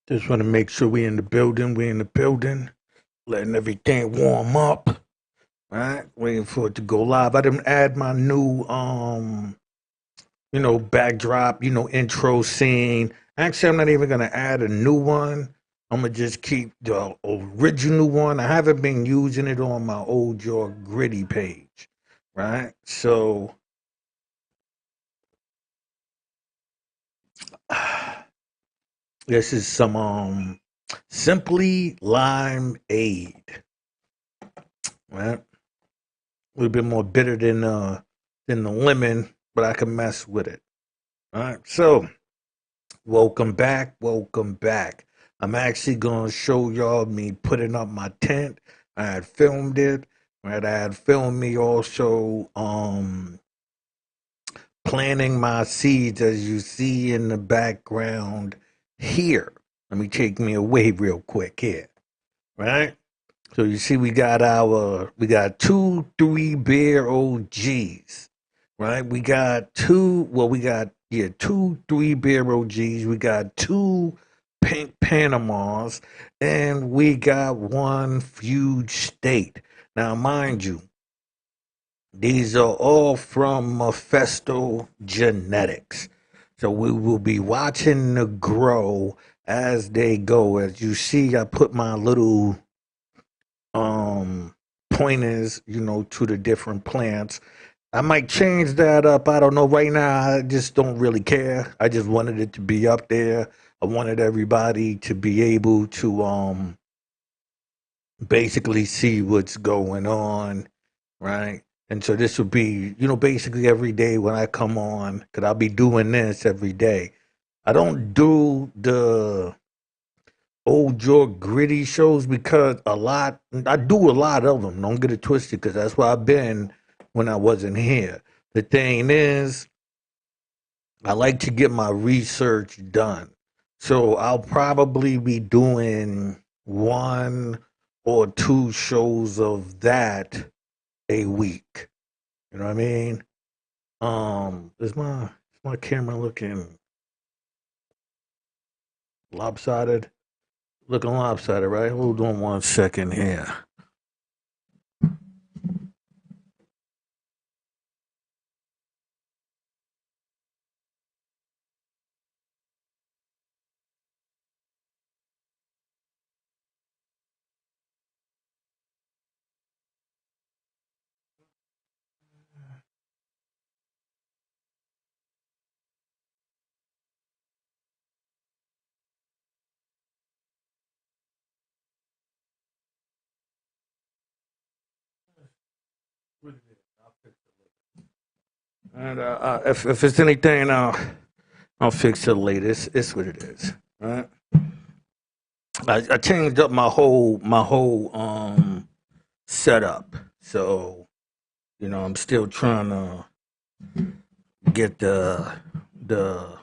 Just want to make sure we in the building. We in the building, letting everything warm up. Right, waiting for it to go live. I didn't add my new backdrop, intro scene. Actually, I'm not even gonna add a new one. I'm gonna just keep the original one. I haven't been using it on my old Your Gritty page, right? So this is some simply lime aid, right? A little bit more bitter than the lemon, but I can mess with it. All right. So welcome back. Welcome back. I'm actually gonna show y'all me putting up my tent. I had filmed it. Right. I had filmed me also planting my seeds as you see in the background here. Let me take me away real quick here. Right? So you see, we got two 3 bear OGs, right? We got two 3 bear OGs. We got two pink Panamas, and we got one huge state. Now, mind you, these are all from Mephisto Genetics. So we will be watching the grow as they go. As you see, I put my little um pointers, to the different plants. I might change that up. I don't know. Right now, I just don't really care. I just wanted it to be up there. I wanted everybody to be able to basically see what's going on, right? And so this would be, basically every day when I come on, because I'll be doing this every day. I don't do the old Joe gritty shows because I do a lot of them. Don't get it twisted because that's where I've been when I wasn't here. The thing is, I like to get my research done. So I'll probably be doing one or two shows of that a week. You know what I mean? Is my camera looking lopsided? Looking lopsided, right? Hold on 1 second here. And if it's anything, I'll fix it later. It's what it is, right? I changed up my whole setup, so I'm still trying to get the the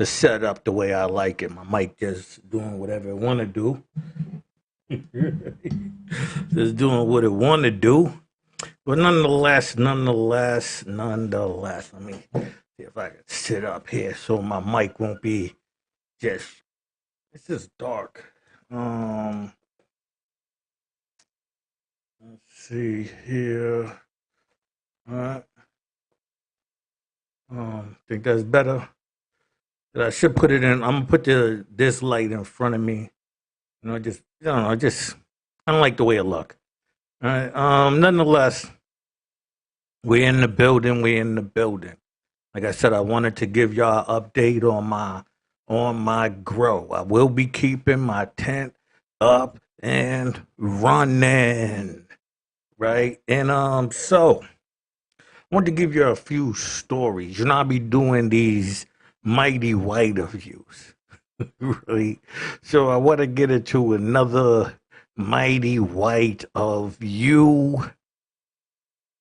setup the way I like it. My mic just doing whatever it want to do, just doing what it want to do. But nonetheless, let me see if I can sit up here so my mic won't be just. It's just dark. Um, let's see here. All right. Think that's better. I should put it in. I'm gonna put this light in front of me. Just I don't know. Just I don't like the way it look. All right. Nonetheless, we're in the building. We're in the building. Like I said, I wanted to give y'all an update on my grow. I will be keeping my tent up and running, right? And so I want to give you a few stories. I'll be doing these mighty white of yous, right? So I want to get into another mighty white of you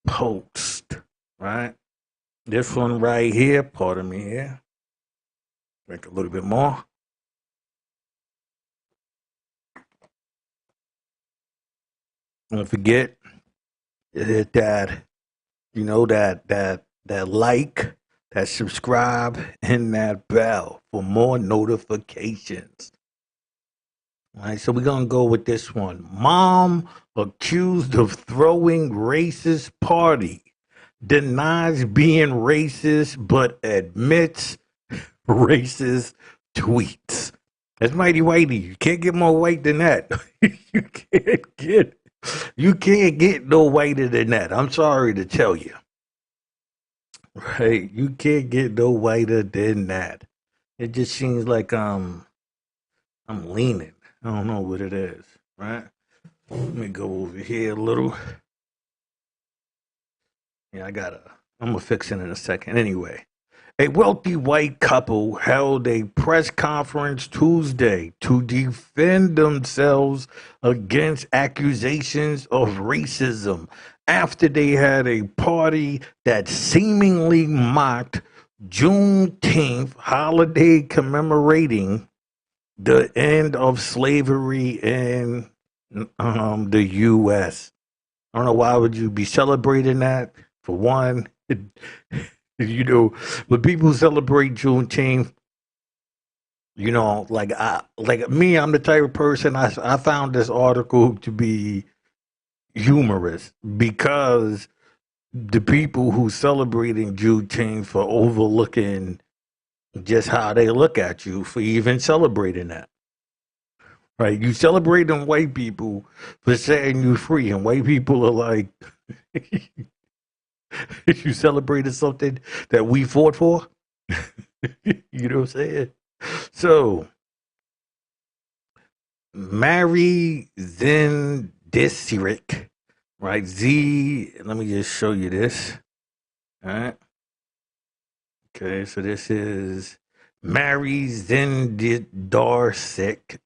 post, right? This one right here, pardon me here. Drink a little bit more. Don't forget to hit that, that like, that subscribe, and that bell for more notifications. All right, so we're gonna go with this one. Mom accused of throwing racist party denies being racist but admits racist tweets. That's mighty whitey. You can't get more white than that. you can't get you can't get no whiter than that. I'm sorry to tell you. Right? You can't get no whiter than that. It just seems like I'm leaning. I don't know what it is. Right? Let me go over here a little. Yeah, I'm gonna fix it in a second. Anyway, a wealthy white couple held a press conference Tuesday to defend themselves against accusations of racism after they had a party that seemingly mocked Juneteenth holiday commemorating the end of slavery in the U.S. I don't know why would you be celebrating that. For one, you know, when people celebrate Juneteenth, like me, I'm the type of person. I found this article to be humorous because the people who celebrating Juneteenth for overlooking just how they look at you for even celebrating that. Right? You celebrating white people for setting you free, and white people are like, you celebrated something that we fought for. You know what I'm saying? So, Mary Zendisirik, right? Let me just show you this. All right. Okay, so this is Mary Zendarsik,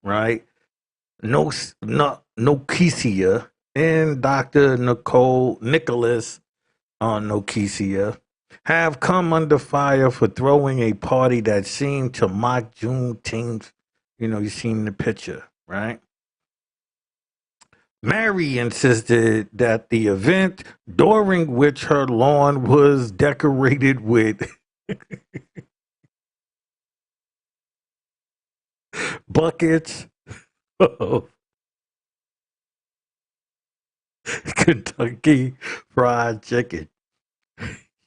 right? Nokesia and Dr. Nicholas Nokesia have come under fire for throwing a party that seemed to mock Juneteenth. You know, you've seen the picture, right? Mary insisted that the event, during which her lawn was decorated with buckets of Kentucky Fried Chicken.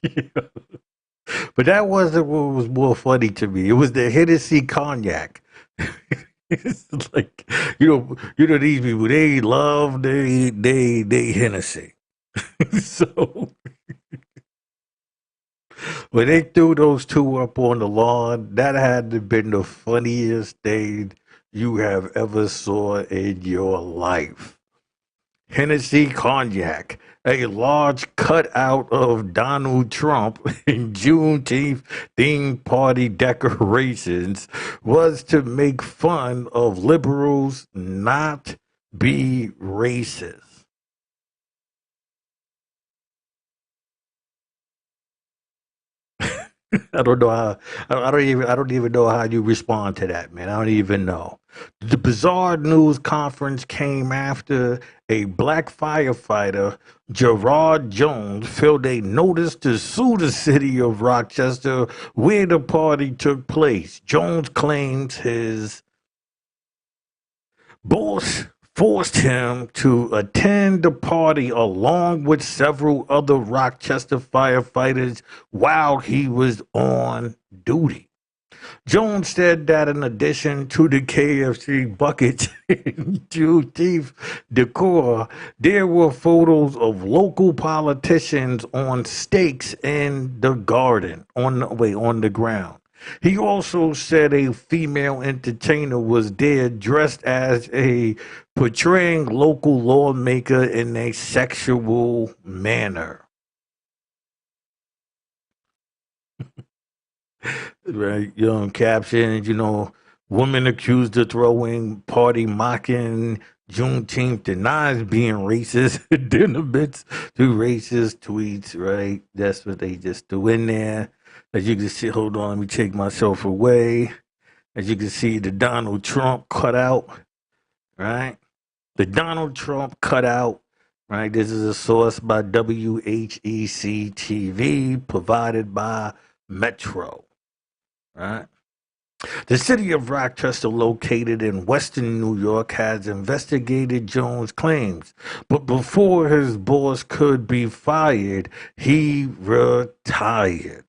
But that wasn't what was more funny to me. It was the Hennessy cognac. It's like these people they love they Hennessy. So when they threw those two up on the lawn, that had to have been the funniest thing you have ever saw in your life. Hennessy cognac, a large cutout of Donald Trump in Juneteenth themed party decorations, was to make fun of liberals, not be racist. I don't know how. I don't even know how you respond to that, man. I don't even know. The bizarre news conference came after a black firefighter, Gerard Jones, filled a notice to sue the city of Rochester, where the party took place. Jones claims his boss forced him to attend the party along with several other Rochester firefighters while he was on duty. Jones said that in addition to the KFC buckets and Juneteenth decor, there were photos of local politicians on stakes in the garden, on the ground. He also said a female entertainer was there dressed as a portraying local lawmaker in a sexual manner. Right, captions, woman accused of throwing party mocking Juneteenth denies being racist. Then admits to racist tweets, right? That's what they just threw in there. As you can see, hold on, let me take myself away. As you can see, the Donald Trump cutout, right? The Donald Trump cutout, right? This is a source by WHEC TV, provided by Metro, right? The city of Rochester, located in western New York, has investigated Jones' claims, but before his boss could be fired, he retired.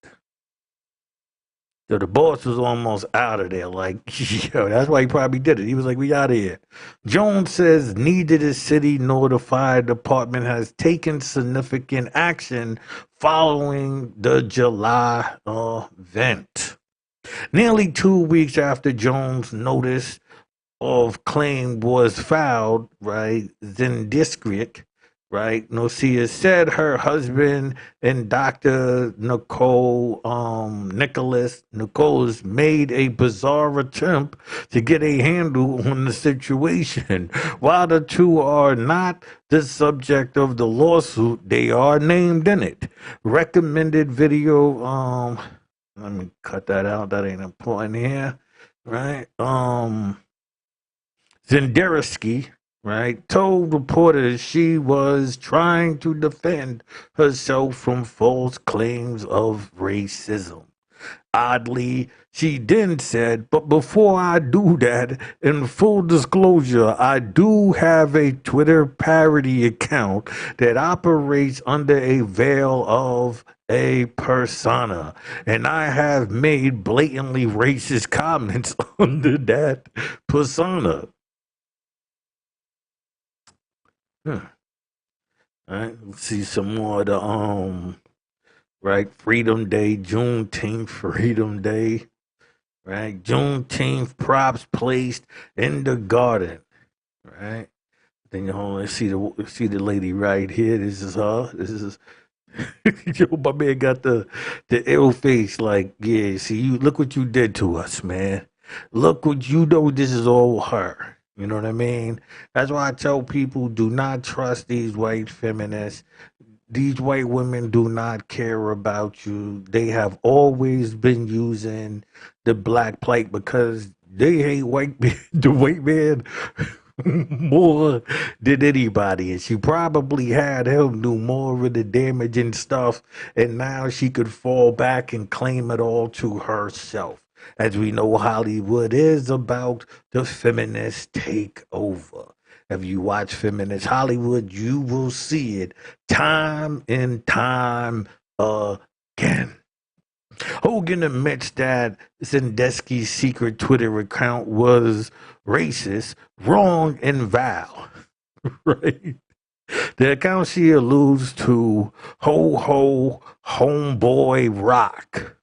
So the boss was almost out of there. Like, yo, that's why he probably did it. He was like, we out of here. Jones says neither the city nor the fire department has taken significant action following the July event. Nearly 2 weeks after Jones' notice of claim was filed, right, Zindiskrik, right, Nocia said her husband and Dr. Nicholas made a bizarre attempt to get a handle on the situation. While the two are not the subject of the lawsuit, they are named in it. Recommended video, let me cut that out. That ain't important here, right? Zendersky, right, told reporters she was trying to defend herself from false claims of racism. Oddly, she then said, but before I do that, in full disclosure, I do have a Twitter parody account that operates under a veil of a persona, and I have made blatantly racist comments under that persona. Hmm. All right, let's see some more of the right, Freedom Day, Juneteenth, Freedom Day, right? Juneteenth props placed in the garden, right? Then you let's see the lady right here. This is her. This is yo, my man got the ill face. Like, yeah, see you. Look what you did to us, man. Look what you know. This is all her. You know what I mean? That's why I tell people do not trust these white feminists. These white women do not care about you. They have always been using the black plight because they hate the white man more than anybody. And she probably had him do more of the damage and stuff. And now she could fall back and claim it all to herself. As we know, Hollywood is about the feminist takeover. If you watch feminist Hollywood, you will see it time and time again. Hogan admits that Zendeski's secret Twitter account was racist, wrong, and vile. Right? The account she alludes to, Ho Ho Homeboy Rock.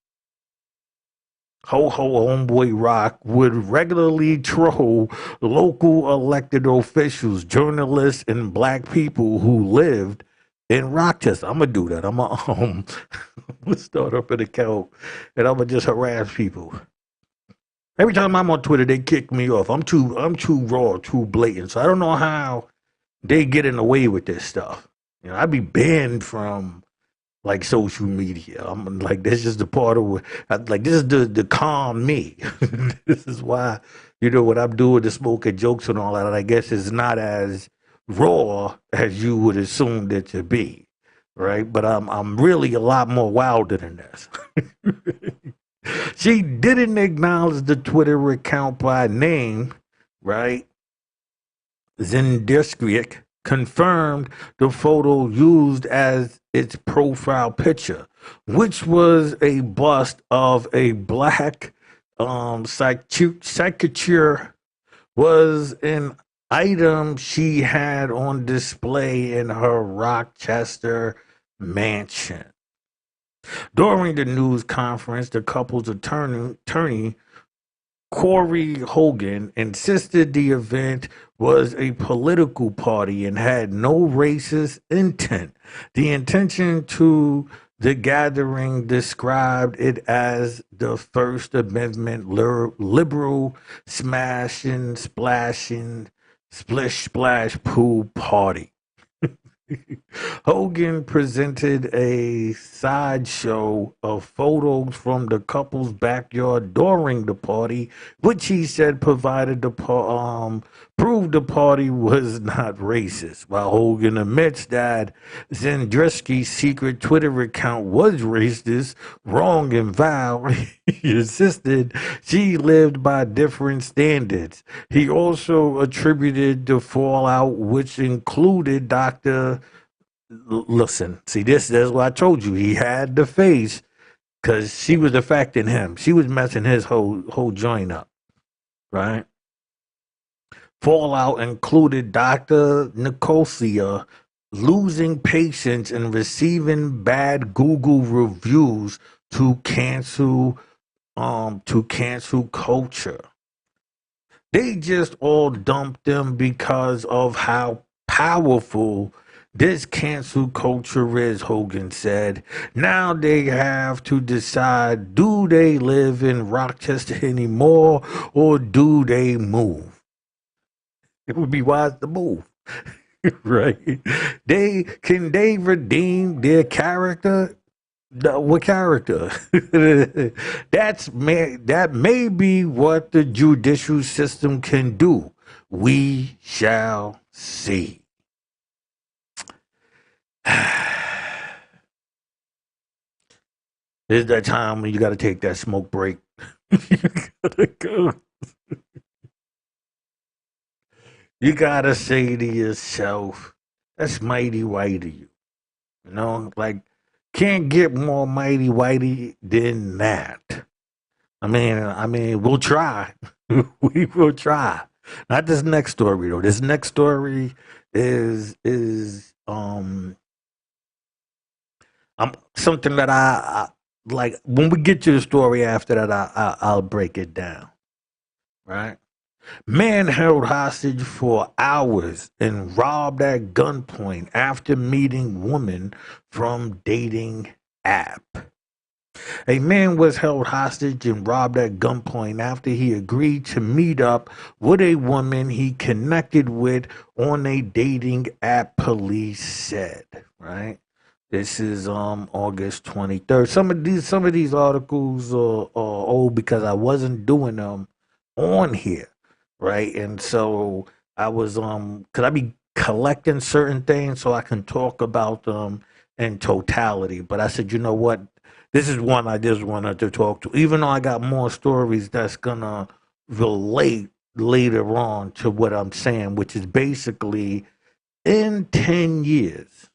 Ho Ho Homeboy Rock would regularly troll local elected officials, journalists, and black people who lived in Rochester. I'm gonna do that. I'm gonna start up an account and I'm gonna just harass people. Every time I'm on Twitter, they kick me off. I'm too raw, too blatant. So I don't know how they getting away with this stuff. You know, I'd be banned from like social media. I'm like, this is the part of what, like, this is the calm me. This is why, you know, what I'm doing, the smoking jokes and all that. I guess it's not as raw as you would assume it to be, right? But I'm really a lot more wilder than this. She didn't acknowledge the Twitter account by name, right? Zindiskrik confirmed the photo used as its profile picture, which was a bust of a black caricature, was an item she had on display in her Rochester mansion. During the news conference, the couple's attorney Corey Hogan insisted the event was a political party and had no racist intent. The intention to the gathering described it as the First Amendment liberal smashing, splashing, splish splash pool party. Hogan presented a sideshow of photos from the couple's backyard during the party, which he said proved the party was not racist. While Hogan admits that Zendrisky's secret Twitter account was racist, wrong, and vile, he insisted she lived by different standards. He also attributed the fallout, which included Listen, see this is what I told you. He had the face because she was affecting him. She was messing his whole joint up, right? Fallout included Dr. Nicosia losing patience and receiving bad Google reviews to cancel culture. They just all dumped them because of how powerful this cancel culture is, Hogan said. Now they have to decide, do they live in Rochester anymore or do they move? It would be wise to move. Right? They redeem their character? No, what character? That may be what the judicial system can do. We shall see. There's that time when you got to take that smoke break. You gotta go. You gotta say to yourself, "That's mighty white of you." You know, like can't get more mighty whitey than that. We'll try. We will try. Not this next story though. This next story is something that I like. When we get to the story after that, I'll break it down. Right. Man held hostage for hours and robbed at gunpoint after meeting woman from dating app. A man was held hostage and robbed at gunpoint after he agreed to meet up with a woman he connected with on a dating app, police said, right? This is August 23rd. Some of these articles are old because I wasn't doing them on here, right? And so I was could I be collecting certain things so I can talk about them in totality. But I said, you know what? This is one I just wanted to talk to, even though I got more stories that's gonna relate later on to what I'm saying, which is basically in 10 years,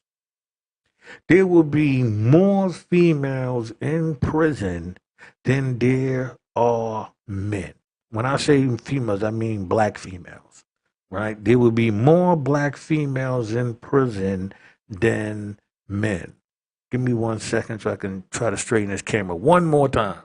there will be more females in prison than there are men. When I say females, I mean black females, right? There will be more black females in prison than men. Give me 1 second so I can try to straighten this camera one more time.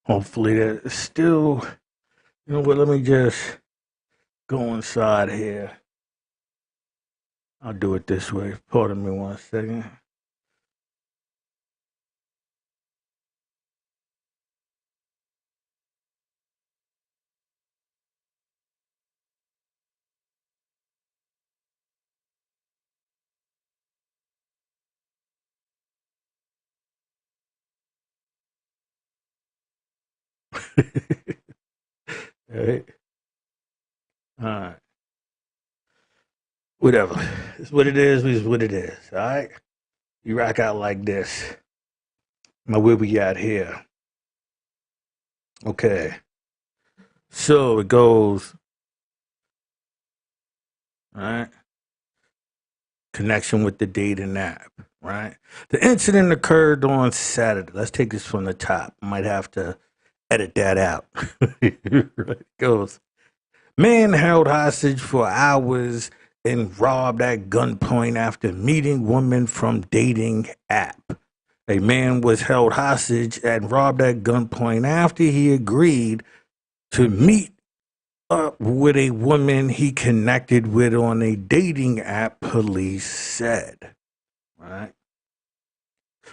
Hopefully that still, you know what, let me just go inside here. I'll do it this way. Pardon me 1 second. All right. All right. Whatever. It's what it is what it is. All right. You rock out like this. Now, where we at here? Okay. So it goes, all right, connection with the dating app, right? The incident occurred on Saturday. Let's take this from the top. Might have to edit that out. It goes, man held hostage for hours and robbed at gunpoint after meeting woman from dating app. A man was held hostage and robbed at gunpoint after he agreed to meet up with a woman he connected with on a dating app, police said. Right.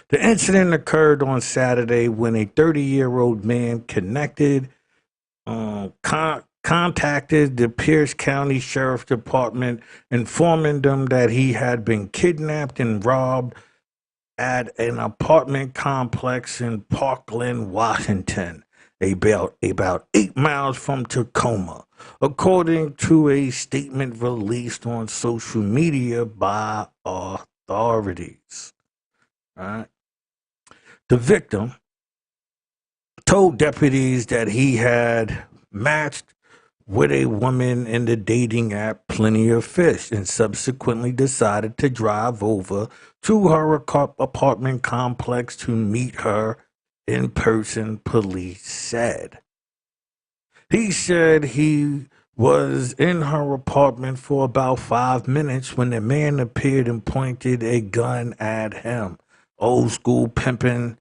The incident occurred on Saturday when a 30-year-old man contacted the Pierce County Sheriff's Department, informing them that he had been kidnapped and robbed at an apartment complex in Parkland, Washington, about 8 miles from Tacoma, according to a statement released on social media by authorities. Right. The victim told deputies that he had matched with a woman in the dating app Plenty of Fish and subsequently decided to drive over to her apartment complex to meet her in person, police said. He said he was in her apartment for about 5 minutes when the man appeared and pointed a gun at him. Old school pimping,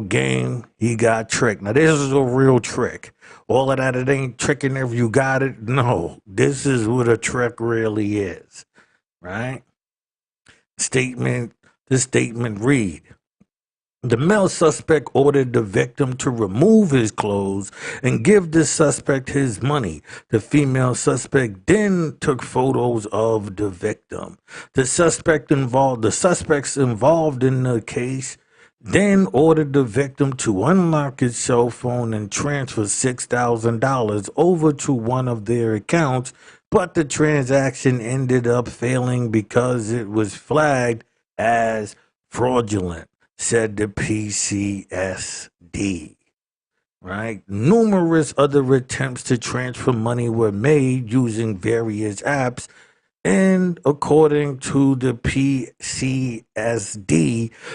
game. He got tricked. Now, this is a real trick. All of that, it ain't tricking if you got it. No, this is what a trick really is, right? The statement read, the male suspect ordered the victim to remove his clothes and give the suspect his money. The female suspect then took photos of the victim. The suspects involved in the case then ordered the victim to unlock his cell phone and transfer $6,000 over to one of their accounts, but the transaction ended up failing because it was flagged as fraudulent, said the PCSD. Right? Numerous other attempts to transfer money were made using various apps, and according to the PCSD,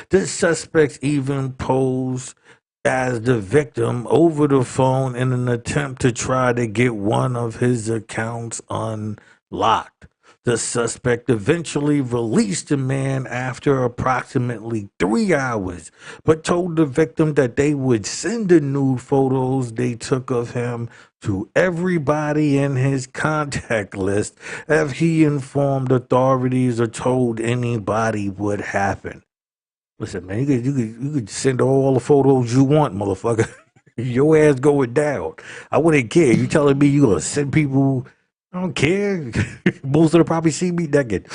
the suspects even posed as the victim over the phone in an attempt to try to get one of his accounts unlocked. The suspect eventually released the man after approximately 3 hours, but told the victim that they would send the nude photos they took of him to everybody in his contact list if he informed authorities or told anybody what happened. Listen, man, you could send all the photos you want, motherfucker. Your ass going down. I wouldn't care. You telling me you gonna send people? I don't care. Most of them probably see me naked.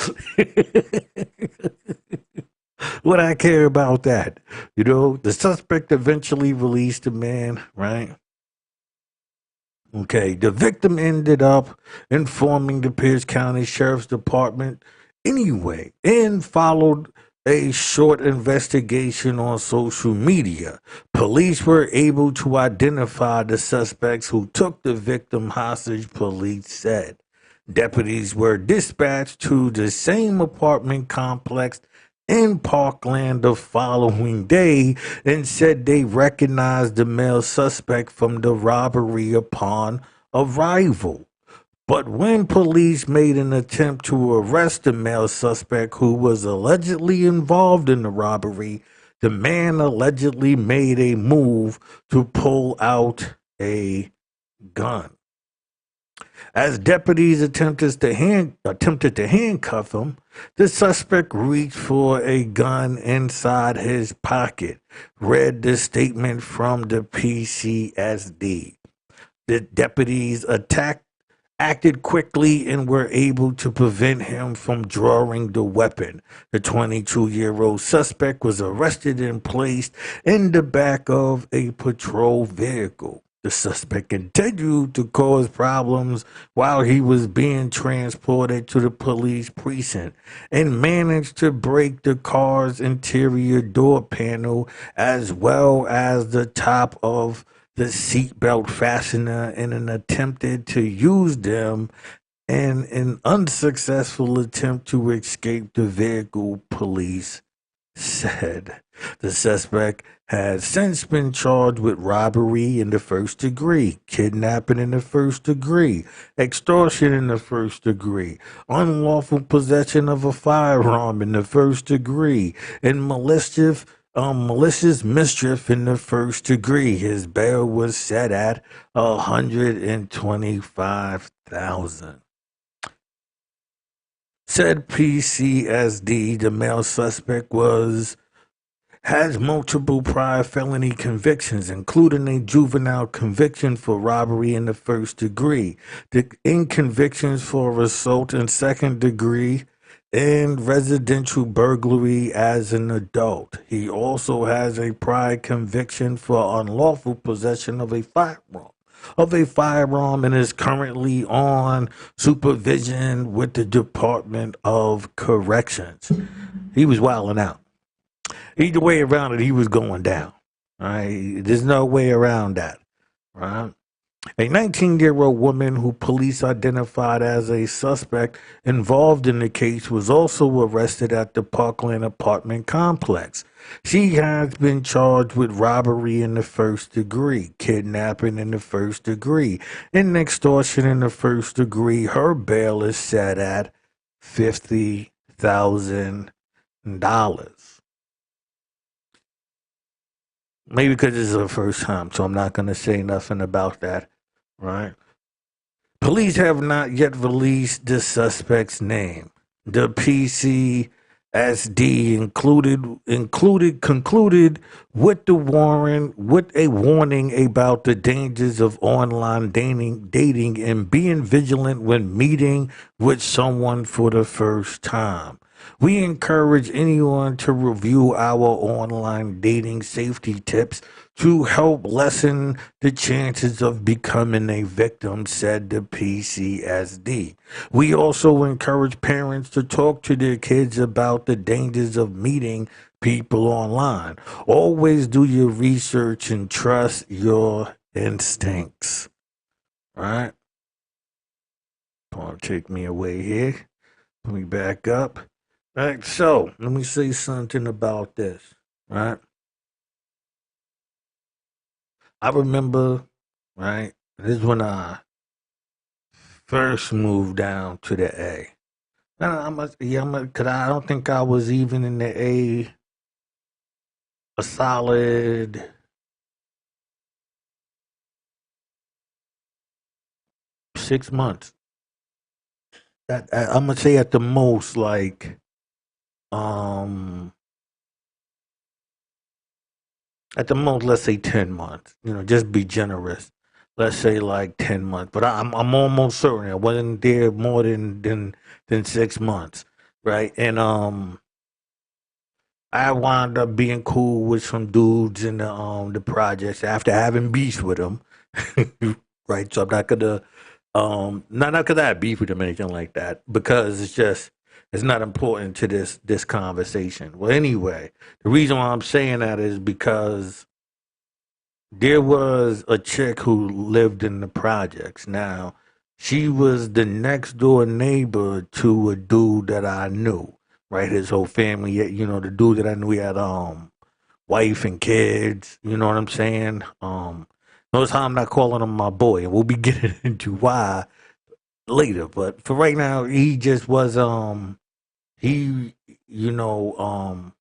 What I care about that? The suspect eventually released the man, right? Okay, the victim ended up informing the Pierce County Sheriff's Department anyway and followed a short investigation on social media. Police were able to identify the suspects who took the victim hostage, police said. Deputies were dispatched to the same apartment complex in Parkland the following day and said they recognized the male suspect from the robbery upon arrival. But when police made an attempt to arrest the male suspect who was allegedly involved in the robbery, the man allegedly made a move to pull out a gun. As deputies attempted to handcuff him, the suspect reached for a gun inside his pocket, read the statement from the PCSD. The deputies acted quickly and were able to prevent him from drawing the weapon. The 22-year-old suspect was arrested and placed in the back of a patrol vehicle. The suspect continued to cause problems while he was being transported to the police precinct and managed to break the car's interior door panel as well as the top of the seatbelt fastener in an attempted to use them in an unsuccessful attempt to escape the vehicle, police said. The suspect has since been charged with robbery in the first degree, kidnapping in the first degree, extortion in the first degree, unlawful possession of a firearm in the first degree, and malicious mischief in the first degree. His bail was set at 125,000. Said PCSD, the male suspect has multiple prior felony convictions, including a juvenile conviction for robbery in the first degree, in convictions for assault in second degree, and residential burglary as an adult. He also has a prior conviction for unlawful possession of a firearm and is currently on supervision with the Department of Corrections. He was wilding out. Either way around it, he was going down. All right, there's no way around that. Right. A 19-year-old woman who police identified as a suspect involved in the case was also arrested at the Parkland apartment complex. She has been charged with robbery in the first degree, kidnapping in the first degree, and extortion in the first degree. Her bail is set at $50,000. Maybe because this is her first time, so I'm not going to say nothing about that, right? Police have not yet released the suspect's name. The PCSD concluded with a warning about the dangers of online dating and being vigilant when meeting with someone for the first time. We encourage anyone to review our online dating safety tips to help lessen the chances of becoming a victim, said the PCSD. We also encourage parents to talk to their kids about the dangers of meeting people online. Always do your research and trust your instincts. All right? Take me away here. Let me back up. All right, so let me say something about this. Right? I remember, right? This is when I first moved down to the A. Cause I don't think I was even in the a solid 6 months. I'm gonna say at the most um at the most, let's say 10 months. Just be generous. Let's say like 10 months. But I'm almost certain I wasn't there more than 6 months, right? And I wound up being cool with some dudes in the projects after having beef with them, right? So I'm not gonna not because I have beef with them or anything like that, because it's not important to this conversation. Well, anyway, the reason why I'm saying that is because there was a chick who lived in the projects. Now, she was the next door neighbor to a dude that I knew, right? His whole family, the dude that I knew, he had wife and kids, you know what I'm saying? Notice how I'm not calling him my boy, and we'll be getting into why later. But for right now, he just was he you know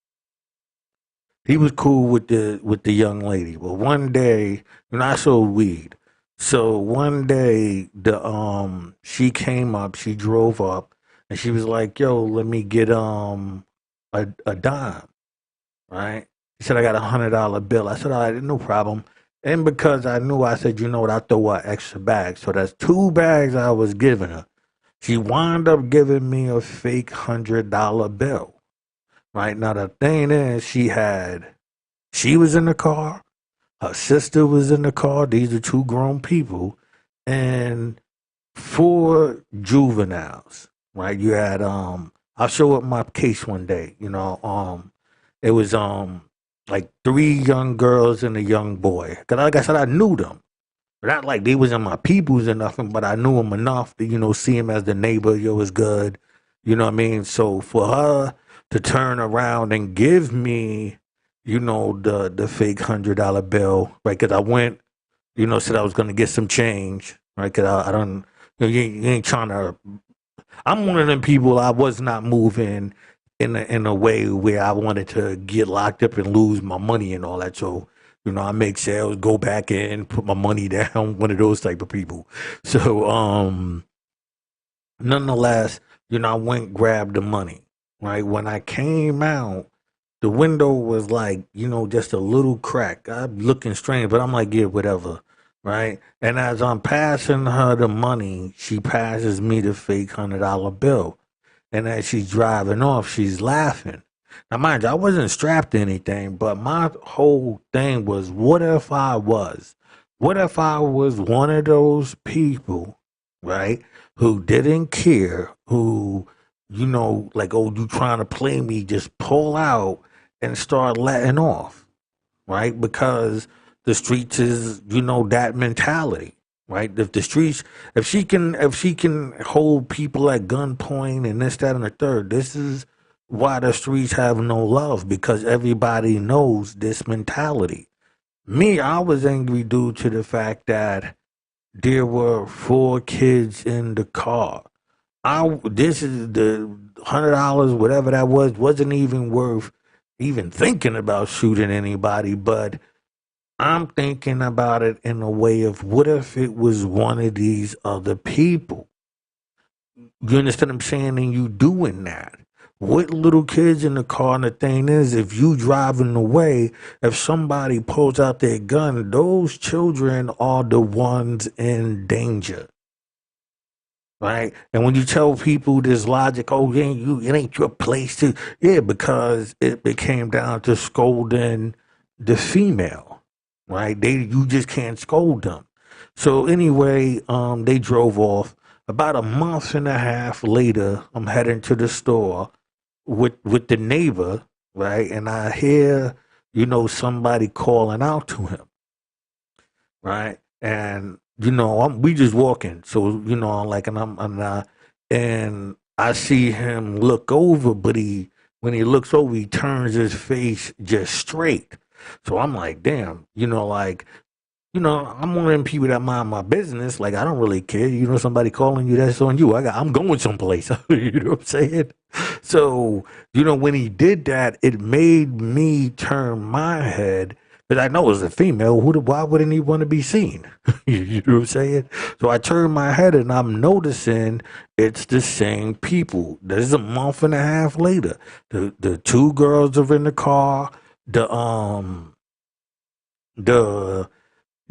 he was cool with the young lady. But one day, I sold weed. So one day she came up, she drove up, and she was like, "Yo, let me get a dime." Right? She said, "I got $100 bill." I said, "All right, no problem." And because I knew, I said, "You know what? I throw her extra bags." So that's 2 bags I was giving her. She wound up giving me a fake $100 bill. Right? Now the thing is, she was in the car, her sister was in the car. These are two grown people, and 4 juveniles. Right? You had I'll show up my case one day. It was like three young girls and a young boy. Cause like I said, I knew them. Not like they was in my peoples or nothing, but I knew them enough to, see him as the neighbor. Yo, was good. You know what I mean? So for her to turn around and give me, the fake $100 bill, right? Because I went, said I was gonna get some change, right? Because I don't, you ain't trying to. I'm one of them people. I was not moving in a way where I wanted to get locked up and lose my money and all that. So I make sales, go back in, put my money down. One of those type of people. So nonetheless, I went grabbed the money. Right when I came out, the window was like, just a little crack. I'm looking strange, but I'm like, yeah, whatever. Right. And as I'm passing her the money, she passes me the fake $100 bill. And as she's driving off, she's laughing. Now, mind you, I wasn't strapped to anything, but my whole thing was, what if I was? What if I was one of those people, right, who didn't care, who, like, oh, you trying to play me, just pull out and start letting off, right? Because the streets is, that mentality, right? If the streets, if she can hold people at gunpoint and this, that, and the third, this is why the streets have no love, because everybody knows this mentality. Me, I was angry due to the fact that there were four kids in the car. This is the $100, whatever that was, wasn't even worth even thinking about shooting anybody, but I'm thinking about it in a way of, what if it was one of these other people? You understand what I'm saying? And you doing that. With little kids in the car, and the thing is, if you driving away, if somebody pulls out their gun, those children are the ones in danger. Right? And when you tell people this logic, oh, it ain't your place to, yeah, because it became down to scolding the female, right? You just can't scold them. So anyway, they drove off. About a month and a half later, I'm heading to the store with the neighbor, right? And I hear, somebody calling out to him, right? And we just walking, so like, and I see him look over, but when he looks over, he turns his face just straight. So I'm like, damn, like, I'm one of them people that mind my business. Like, I don't really care. Somebody calling you, that's on you. I'm going someplace. You know what I'm saying? So, when he did that, it made me turn my head, because I know it's a female. Why wouldn't he want to be seen? You know what I'm saying? So I turned my head and I'm noticing it's the same people. This is a month and a half later. The two girls are in the car. The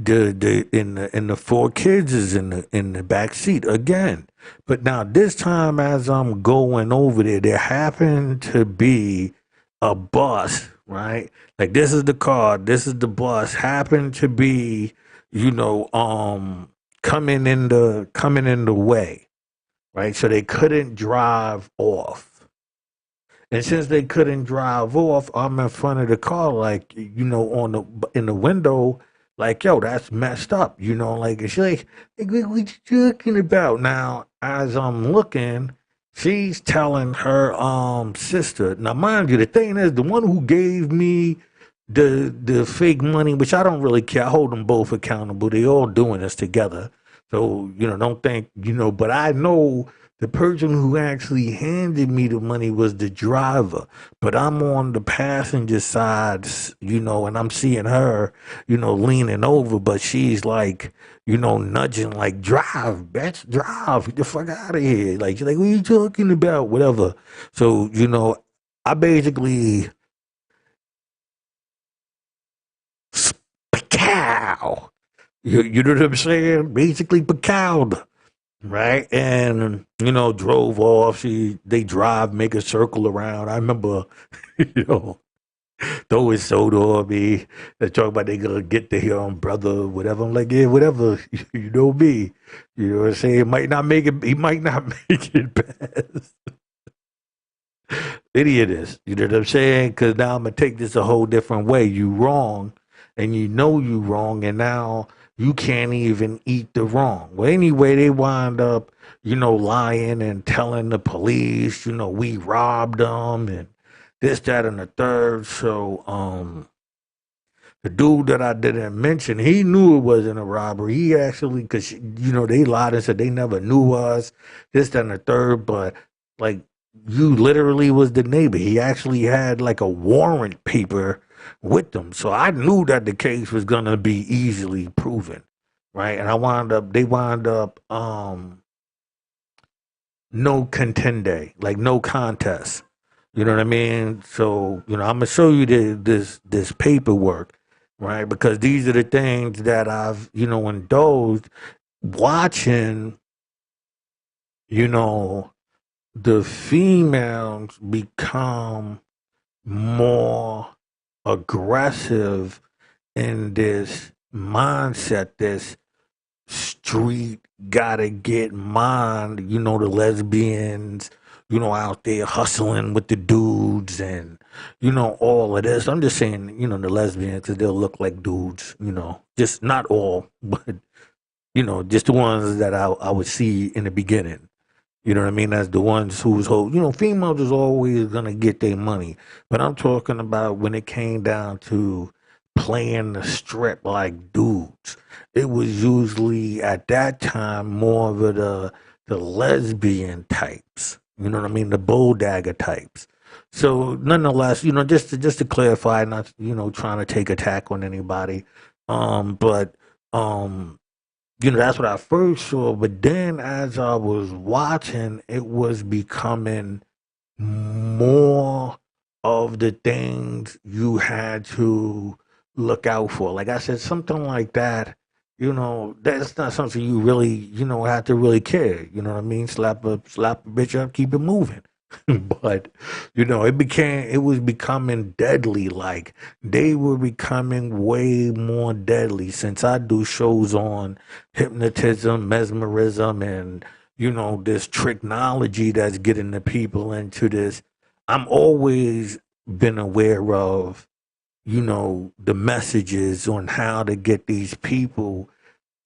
the four kids is in the back seat again. But now this time, as I'm going over there happened to be a bus, right? Like, this is the car, this is the bus, happened to be, coming in the way, right? So they couldn't drive off. And since they couldn't drive off, I'm in front of the car, like, on in the window, like, yo, that's messed up, like, and she's like, what you talking about? Now, as I'm looking, she's telling her sister. Now, mind you, the thing is, the one who gave me the fake money, which I don't really care. I hold them both accountable. They all doing this together. So, don't think, but I know the person who actually handed me the money was the driver. But I'm on the passenger side, and I'm seeing her, leaning over, but she's like, nudging, like, drive, bitch, drive, get the fuck out of here. Like, she's like, what are you talking about? Whatever. So, I basically, cow. You know what I'm saying? Basically, pacowed, right? And drove off. They drive, make a circle around. I remember, you know, throwing soda on me. They talk about they gonna get their brother, whatever. I'm like, yeah, whatever. You know me. You know what I'm saying? He might not make it. He might not make it past. Idiot is. You know what I'm saying? Because now I'm gonna take this a whole different way. You wrong, and you know you wrong, and now you can't even eat the wrong. Well, anyway, they wind up, lying and telling the police, we robbed them and this, that, and the third. So, the dude that I didn't mention, he knew it wasn't a robbery. He actually, because, they lied and said they never knew us, this, that, and the third. But, like, you literally was the neighbor. He actually had, like, a warrant paper with them. So I knew that the case was going to be easily proven, right? And they wound up, no contende, like no contest. You know what I mean? So, I'm gonna show you this paperwork, right? Because these are the things that I've, indulged watching, you know, the females become more aggressive in this mindset, this street gotta get mine, the lesbians, out there hustling with the dudes and, all of this. I'm just saying, the lesbians, because they'll look like dudes, just not all, but, just the ones that I would see in the beginning. You know what I mean? That's the ones who's females is always gonna get their money. But I'm talking about when it came down to playing the strip like dudes. It was usually at that time more of the lesbian types. You know what I mean? The bull dagger types. So nonetheless, just to clarify, not trying to take attack on anybody. But that's what I first saw. But then as I was watching, it was becoming more of the things you had to look out for. Like I said, something like that, that's not something you really, have to really care. You know what I mean? Slap a bitch up, keep it moving. But it was becoming deadly. Like they were becoming way more deadly since I do shows on hypnotism, mesmerism, and this technology that's getting the people into this. I'm always been aware of the messages on how to get these people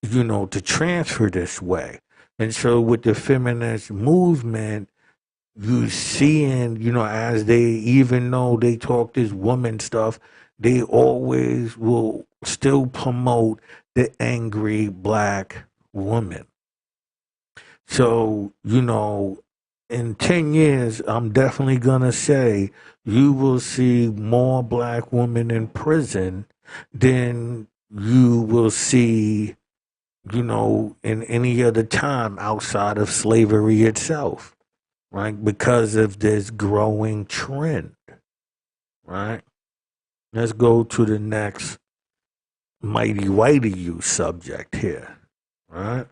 to transfer this way. And so with the feminist movement, you seeing, as they, even though they talk this woman stuff, they always will still promote the angry black woman. So, in 10 years, I'm definitely going to say you will see more black women in prison than you will see, in any other time outside of slavery itself, right? Because of this growing trend, right? Let's go to the next mighty whitey you subject here, right?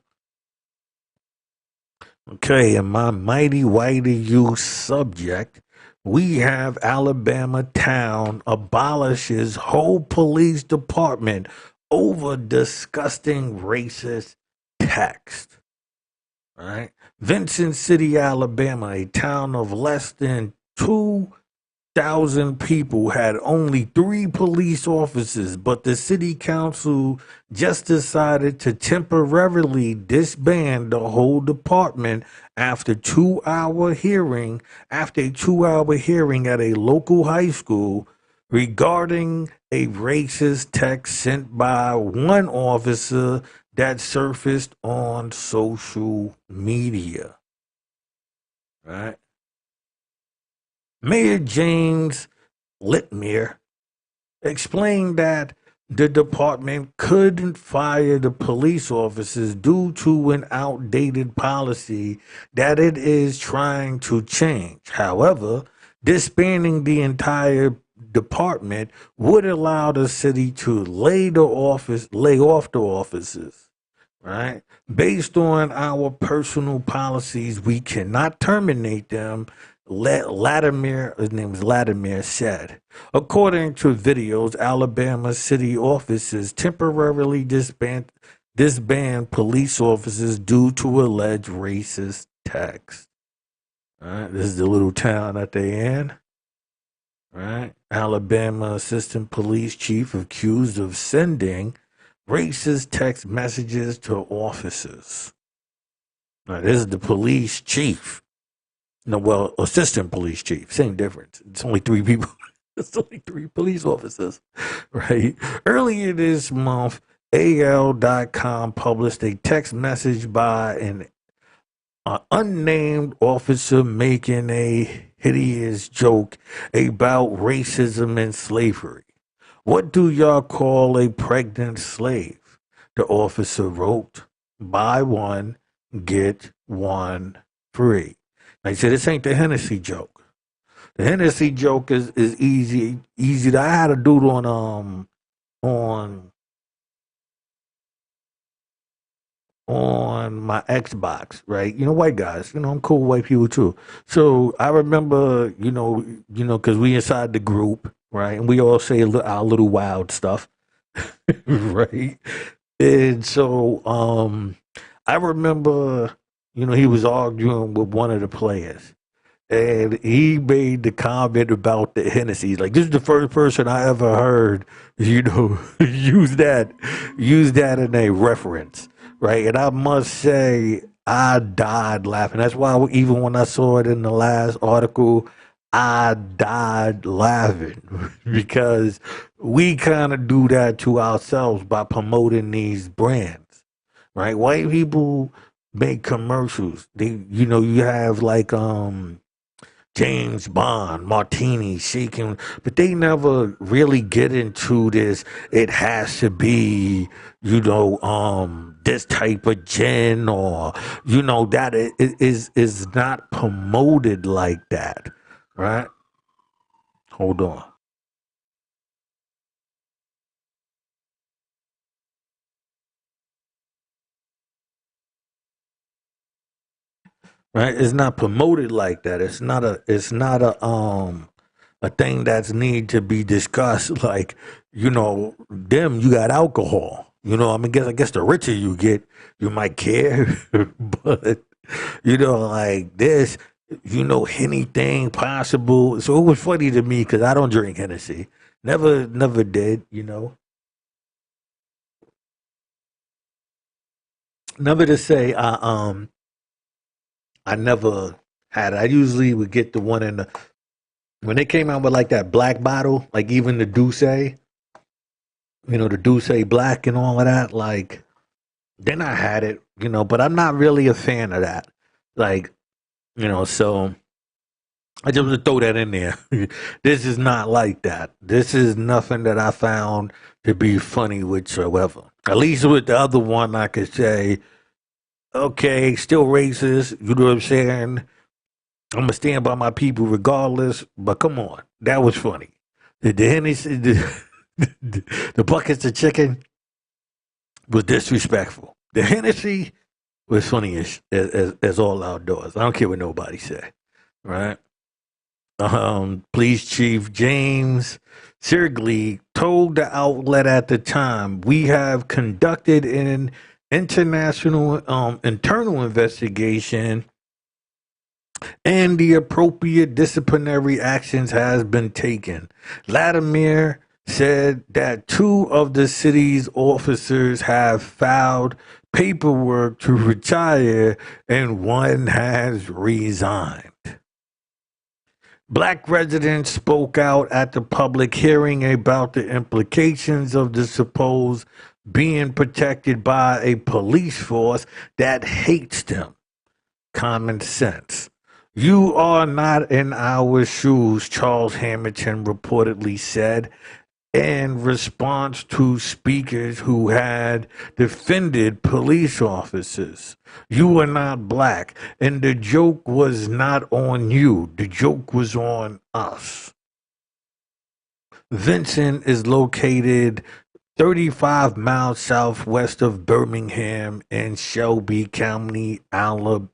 Okay, in my mighty whitey you subject, we have Alabama town abolishes whole police department over disgusting racist text. Right? Vincent City, Alabama, a town of less than 2,000 people, had only 3 police officers, but the city council just decided to temporarily disband the whole department after 2 hour hearing after a 2 hour hearing at a local high school regarding a racist text sent by one officer that surfaced on social media. Right? Mayor James Litmere explained that the department couldn't fire the police officers due to an outdated policy that it is trying to change. However, disbanding the entire department would allow the city to lay off the officers, right? Based on our personal policies, we cannot terminate them. Latimer, his name is Latimer, said. According to videos, Alabama city officers temporarily disband police officers due to alleged racist text. All right, this is the little town that they in. Right? Alabama assistant police chief accused of sending racist text messages to officers. Now, this is the police chief. No, well, assistant police chief. Same difference. It's only three people. It's only three police officers, right? Earlier this month, AL.com published a text message by an unnamed officer making a hideous joke about racism and slavery. What do y'all call a pregnant slave? The officer wrote, buy one, get one free. Like I said, this ain't the Hennessy joke. The Hennessy joke is easy. I had a dude on on my Xbox, right? You know, white guys. You know, I'm cool with white people too. So I remember, because we inside the group, right, and we all say our little wild stuff, right? And so, I remember, he was arguing with one of the players, and he made the comment about the Hennessy. He's like, this is the first person I ever heard, use that in a reference, right? And I must say, I died laughing. That's why even when I saw it in the last article, I died laughing because we kind of do that to ourselves by promoting these brands, right? White people make commercials. You have like James Bond, Martini, shaking, but they never really get into this. It has to be, this type of gin, or that is not promoted like that, right? Hold on, right? It's not promoted like that. It's not a thing that's need to be discussed. Like, you got alcohol. I guess the richer you get, you might care, but like this, anything possible. So it was funny to me because I don't drink Hennessy. Never did. Never to say I never had it. I usually would get the one in the when they came out with like that black bottle, like even the Douce, the Douce Black and all of that, like then I had it, but I'm not really a fan of that. Like, so I just want to throw that in there. This is not like that. This is nothing that I found to be funny whatsoever. At least with the other one, I could say, okay, still racist. You know what I'm saying? I'm gonna stand by my people regardless. But come on, that was funny. The Hennessy, the buckets of chicken was disrespectful. The Hennessy was funny as all outdoors. I don't care what nobody say, right? Police Chief James Sirgley told the outlet at the time, "We have conducted an internal investigation, and the appropriate disciplinary actions has been taken." Latimer said that two of the city's officers have filed paperwork to retire and one has resigned. Black residents spoke out at the public hearing about the implications of the supposed being protected by a police force that hates them. Common sense. You are not in our shoes, Charles Hamilton reportedly said in response to speakers who had defended police officers. You are not black, and the joke was not on you. The joke was on us. Vincent is located 35 miles southwest of Birmingham in Shelby County, Alabama,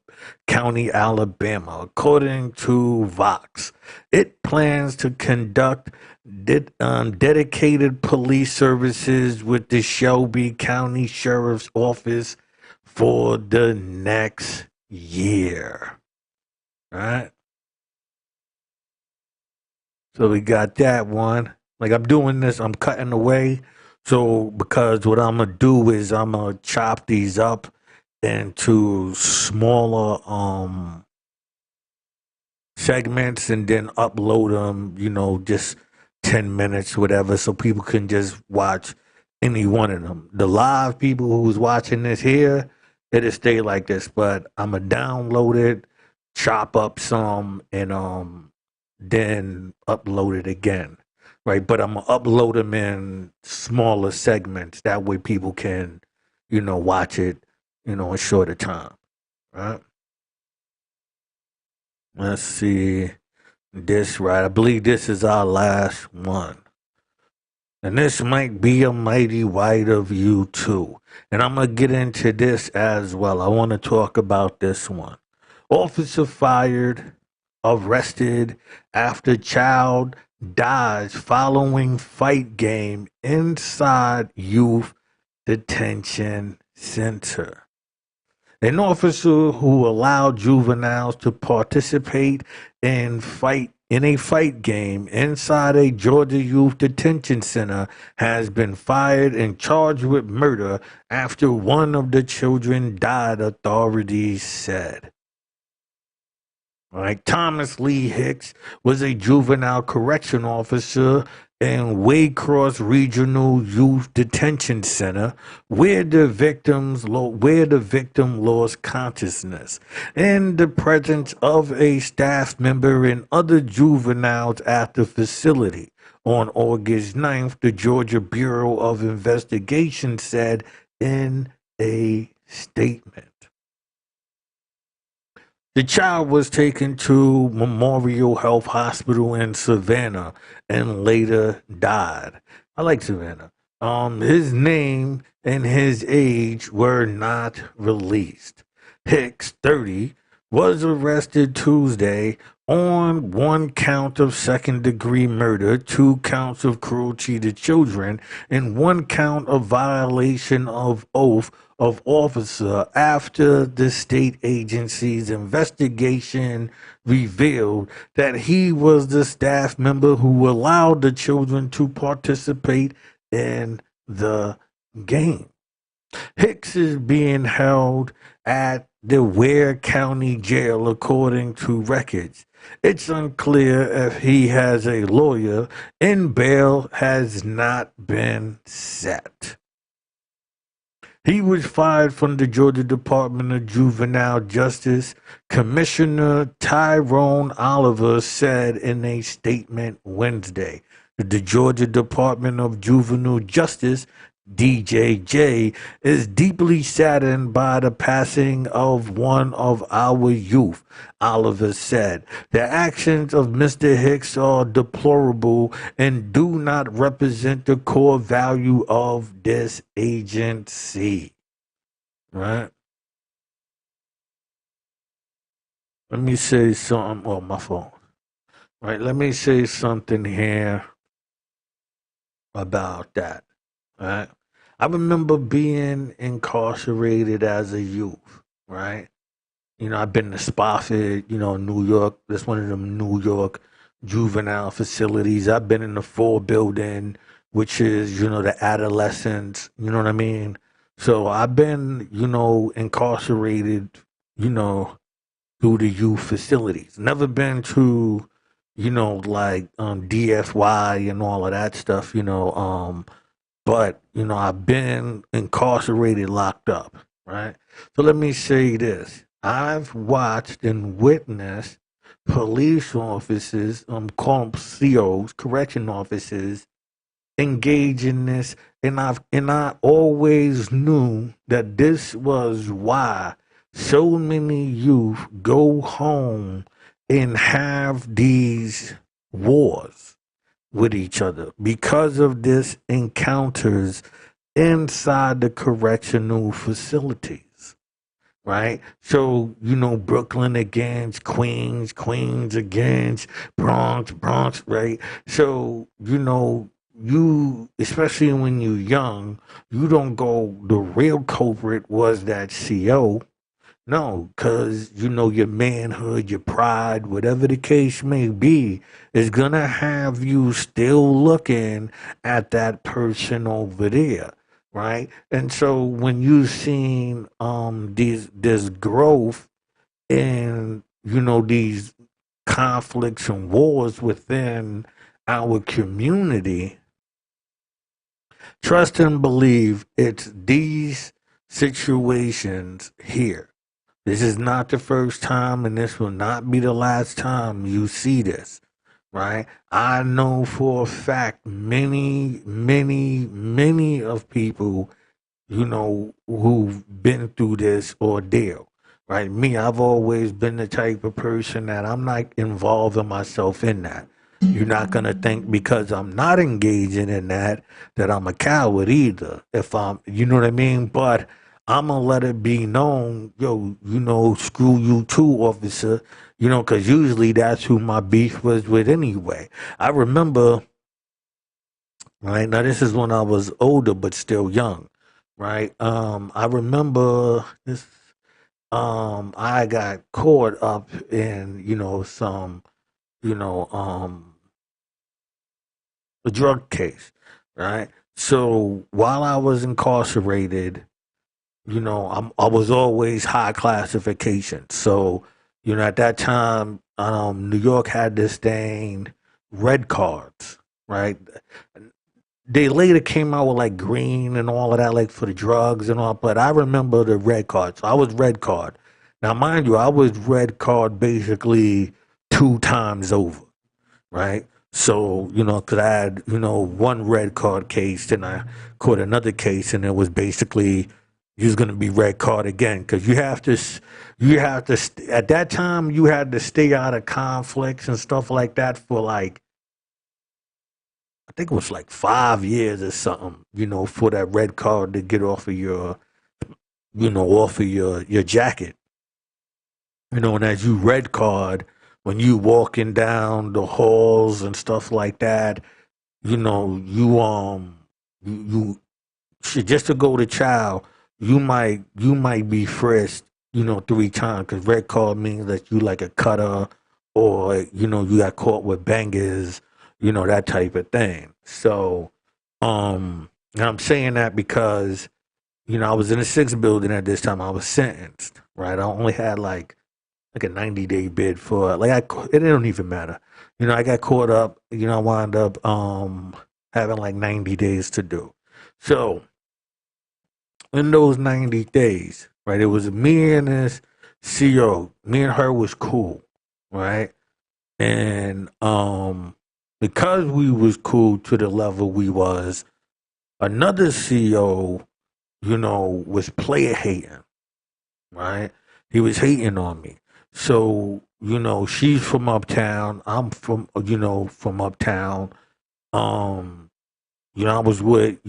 according to Vox. It plans to conduct dedicated police services with the Shelby County Sheriff's Office for the next year. Right? So we got that one. Like I'm doing this, I'm cutting away. So because what I'm gonna do is I'm gonna chop these up into smaller segments and then upload them, just 10 minutes, whatever, so people can just watch any one of them. The live people who's watching this here, it'll stay like this, but I'm going to download it, chop up some, and then upload it again. Right, but I'm gonna upload them in smaller segments. That way, people can, watch it, in shorter time. Right. Let's see. This right. I believe this is our last one. And this might be a mighty white of you too. And I'm going to get into this as well. I want to talk about this one. Officer fired, arrested after child dies following fight game inside youth detention center. An officer who allowed juveniles to participate in a fight game inside a Georgia youth detention center has been fired and charged with murder after one of the children died, authorities said. All right, Thomas Lee Hicks was a juvenile correction officer in Waycross Regional Youth Detention Center, where the victim lost consciousness in the presence of a staff member and other juveniles at the facility. On August 9th, the Georgia Bureau of Investigation said in a statement. The child was taken to Memorial Health Hospital in Savannah and later died. I like Savannah. His name and his age were not released. Hicks, 30, was arrested Tuesday on one count of second-degree murder, 2 counts of cruelty to children, and 1 count of violation of oath of officer after the state agency's investigation revealed that he was the staff member who allowed the children to participate in the game. Hicks is being held at the Ware County Jail according to records. It's unclear if he has a lawyer and bail has not been set. He was fired from the Georgia Department of Juvenile Justice. Commissioner Tyrone Oliver said in a statement Wednesday. The Georgia Department of Juvenile Justice, DJJ, is deeply saddened by the passing of one of our youth, Oliver said. The actions of Mr. Hicks are deplorable and do not represent the core value of this agency. Right? Let me say something. Oh, my phone. Right? Let me say something here about that. Right? I remember being incarcerated as a youth, right? I've been to Spofford, New York. That's one of them New York juvenile facilities. I've been in the Full building, which is, the adolescents, you know what I mean? So I've been, incarcerated, through the youth facilities. Never been to, like DFY and all of that stuff, but, I've been incarcerated, locked up, right? So let me say this. I've watched and witnessed police officers, call them COs, correction officers, engage in this, and I always knew that this was why so many youth go home and have these wars with each other because of this encounters inside the correctional facilities, right? So, Brooklyn against Queens, Queens against Bronx, Bronx, right? So, you, especially when you're young, you don't go, the real culprit was that CO. No, because your manhood, your pride, whatever the case may be, is gonna have you still looking at that person over there, right? And so when you've seen these this growth in these conflicts and wars within our community, trust and believe it's these situations here. This is not the first time, and this will not be the last time you see this, right? I know for a fact many, many, many of people who've been through this ordeal, right? Me, I've always been the type of person that I'm not involving myself in that. You're not gonna think because I'm not engaging in that that I'm a coward either. If I'm, you know what I mean? But I'm gonna let it be known, yo, screw you too, officer. Because usually that's who my beef was with anyway. I remember, right now, this is when I was older but still young, right? I remember this. I got caught up in some you know um a drug case, right? So while I was incarcerated, I was always high classification. So at that time, New York had this thing, red cards, right? They later came out with like green and all of that, like for the drugs and all. But I remember the red card. So I was red card. Now, mind you, I was red card basically two times over, right? So, because I had, one red card case, then I caught another case, and it was basically you was gonna be red card again because at that time you had to stay out of conflicts and stuff like that for like I think it was like 5 years or something, for that red card to get off of your jacket. And as you red card, when you walking down the halls and stuff like that, you shit, just to go to trial, you might be frisked, three times because red card means that you like a cutter or you got caught with bangers, that type of thing. So, and I'm saying that because I was in the sixth building at this time. I was sentenced, right? I only had like a 90-day bid for it don't even matter. I got caught up. I wound up having like 90 days to do. So in those 90 days, right, it was me and this CO. Me and her was cool, right? And because we was cool to the level we was, another CO, was player hating, right? He was hating on me. So, she's from uptown. I'm from uptown. Um, I was with,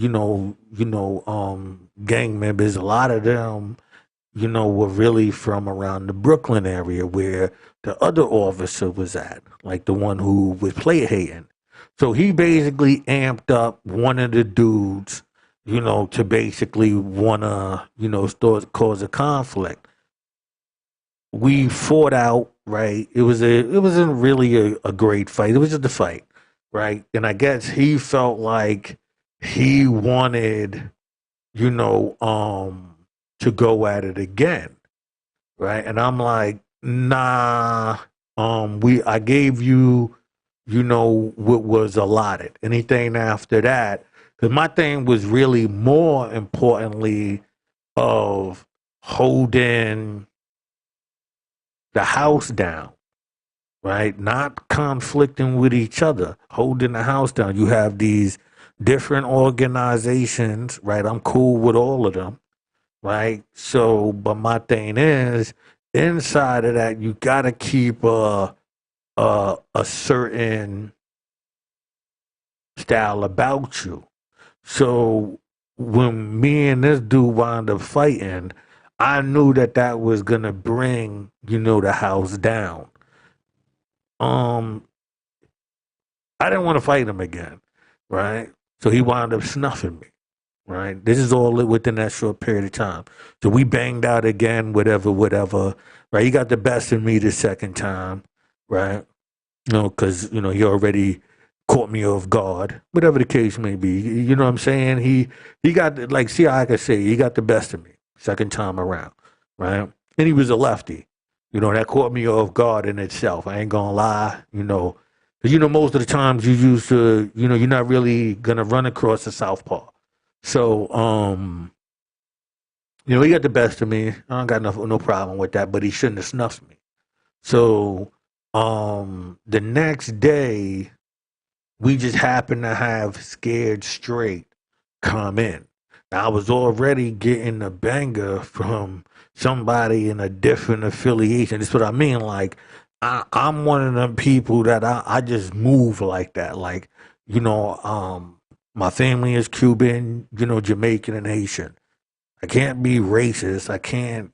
gang members. A lot of them, were really from around the Brooklyn area where the other officer was at, like the one who was player hating. So he basically amped up one of the dudes, to basically wanna, cause a conflict. We fought out, right? It wasn't really a great fight. It was just a fight, right? And I guess he felt like he wanted, you know, um, to go at it again, right? And I'm like, nah, I gave you, what was allotted. Anything after that, because my thing was really more importantly of holding the house down, right? Not conflicting with each other, holding the house down. You have these different organizations, right? I'm cool with all of them, right? So, but my thing is, inside of that, you got to keep a certain style about you. So when me and this dude wound up fighting, I knew that that was gonna bring, the house down. Um, I didn't want to fight him again, right? So he wound up snuffing me, right? This is all within that short period of time. So we banged out again, whatever, whatever, right? He got the best of me the second time, right? Because he already caught me off guard, whatever the case may be. You know what I'm saying? He got like, see how I can say he got the best of me second time around, right? And he was a lefty. That caught me off guard in itself. I ain't gonna lie, 'cause most of the times you used to, you're not really gonna run across a southpaw. So, he got the best of me. I don't got no problem with that, but he shouldn't have snuffed me. So, the next day, we just happened to have Scared Straight come in. Now, I was already getting a banger from somebody in a different affiliation. That's what I mean. Like, I'm one of them people that I just move like that. Like, my family is Cuban, Jamaican and Haitian. I can't be racist. I can't,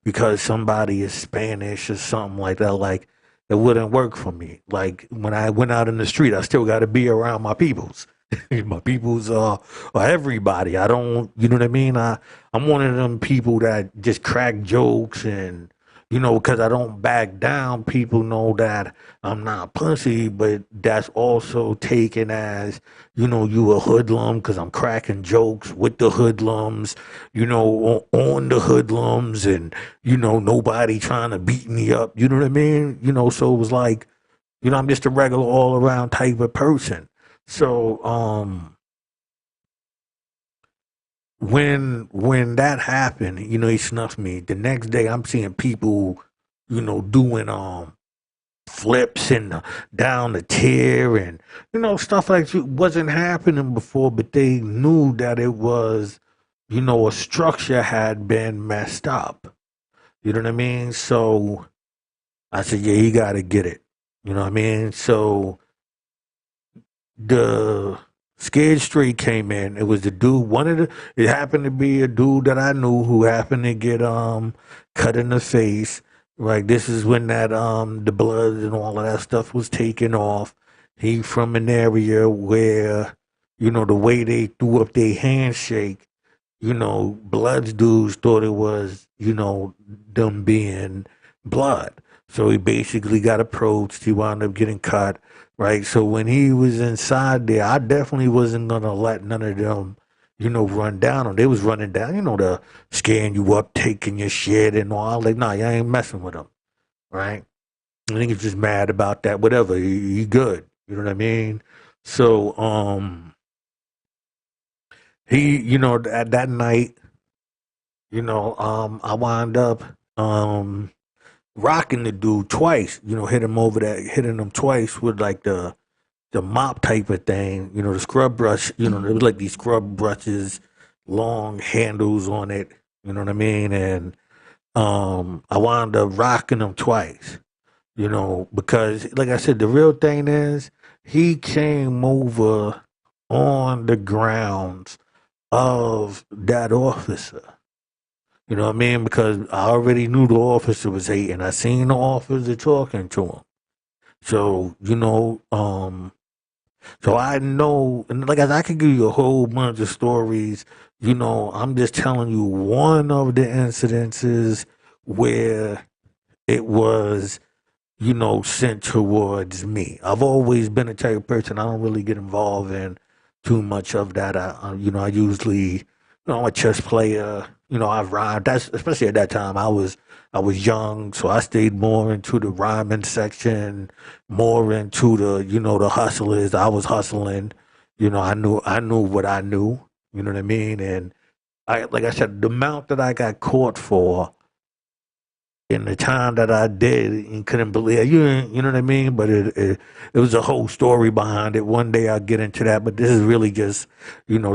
because somebody is Spanish or something like that. Like, it wouldn't work for me. Like, when I went out in the street, I still got to be around my peoples. My peoples are everybody. I don't, you know what I mean? I'm one of them people that just crack jokes and, because I don't back down, people know that I'm not pussy, but that's also taken as, you a hoodlum because I'm cracking jokes with the hoodlums, on the hoodlums and, nobody trying to beat me up. You know what I mean? So it was like, I'm just a regular all around type of person. So, when that happened, he snuffed me. The next day I'm seeing people, doing flips and down the tier and stuff like that wasn't happening before, but they knew that it was, a structure had been messed up. You know what I mean? So I said, yeah, he got to get it. You know what I mean? So the Scared Straight came in. It was the dude. It happened to be a dude that I knew who happened to get cut in the face. Right. This is when that the blood and all of that stuff was taken off. He from an area where, the way they threw up their handshake, Bloods dudes thought it was, them being blood. So he basically got approached. He wound up getting cut, right? So when he was inside there, I definitely wasn't gonna let none of them, run down on. They was running down, the scaring you up, taking your shit and all. Like, nah, you ain't messing with them, right? I think he's just mad about that. Whatever, he good. You know what I mean? So, he, at that night, I wound up rocking the dude twice. Hitting him twice with like the mop type of thing. The scrub brush. There was like these scrub brushes, long handles on it. You know what I mean? And I wound up rocking him twice. Because like I said, the real thing is he came over on the grounds of that officer. You know what I mean? Because I already knew the officer was hating. I seen the officer talking to him. So, so I know, and like I could give you a whole bunch of stories. I'm just telling you one of the incidences where it was, sent towards me. I've always been a type of person, I don't really get involved in too much of that. I usually, I'm a chess player. I've rhymed. That's especially at that time. I was young, so I stayed more into the rhyming section, more into the hustlers. I was hustling. I knew what I knew. You know what I mean? And like I said, the amount that I got caught for in the time that I did and couldn't believe you know what I mean? But it was a whole story behind it. One day I'll get into that, but this is really just,